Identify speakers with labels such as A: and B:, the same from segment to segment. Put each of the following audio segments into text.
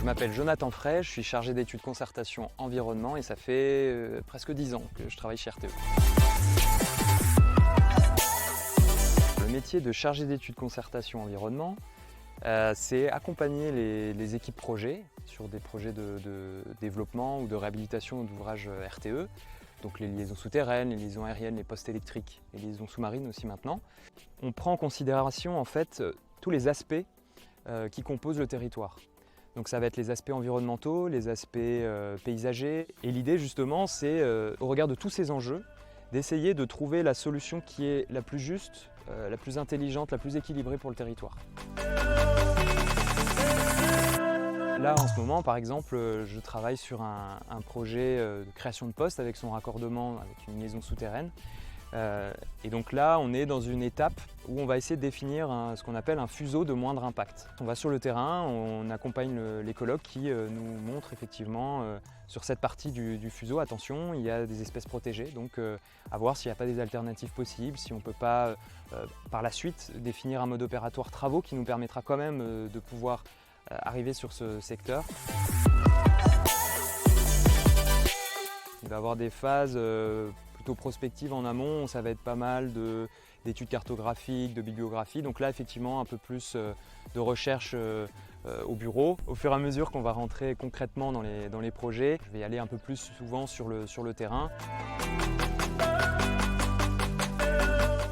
A: m'appelle Jonathan Frey, je suis chargé d'études concertation environnement et ça fait presque 10 ans que je travaille chez RTE. Le métier de chargé d'études concertation environnement, c'est accompagner les équipes projets sur des projets de développement ou de réhabilitation d'ouvrages RTE, donc les liaisons souterraines, les liaisons aériennes, les postes électriques, les liaisons sous-marines aussi maintenant. On prend en considération en fait tous les aspects qui composent le territoire. Donc ça va être les aspects environnementaux, les aspects paysagers. Et l'idée justement, c'est au regard de tous ces enjeux, d'essayer de trouver la solution qui est la plus juste, la plus intelligente, la plus équilibrée pour le territoire. Là en ce moment par exemple, je travaille sur un projet de création de postes avec son raccordement avec une liaison souterraine. Et donc là, on est dans une étape où on va essayer de définir ce qu'on appelle un fuseau de moindre impact. On va sur le terrain, on accompagne l'écologue qui nous montre effectivement sur cette partie du fuseau, attention, il y a des espèces protégées, donc à voir s'il n'y a pas des alternatives possibles, si on ne peut pas par la suite définir un mode opératoire travaux qui nous permettra quand même de pouvoir arriver sur ce secteur. Il va y avoir des phases plutôt prospectives en amont, ça va être pas mal d'études cartographiques, de bibliographie. Donc là, effectivement, un peu plus de recherche au bureau. Au fur et à mesure qu'on va rentrer concrètement dans les projets, je vais y aller un peu plus souvent sur le terrain.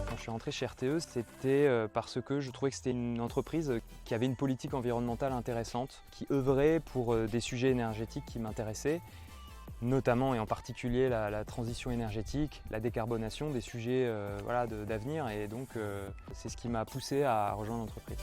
A: Quand je suis rentré chez RTE, c'était parce que je trouvais que c'était une entreprise qui avait une politique environnementale intéressante, qui œuvrait pour des sujets énergétiques qui m'intéressaient, notamment et en particulier la transition énergétique, la décarbonation, des sujets d'avenir, et donc c'est ce qui m'a poussé à rejoindre l'entreprise.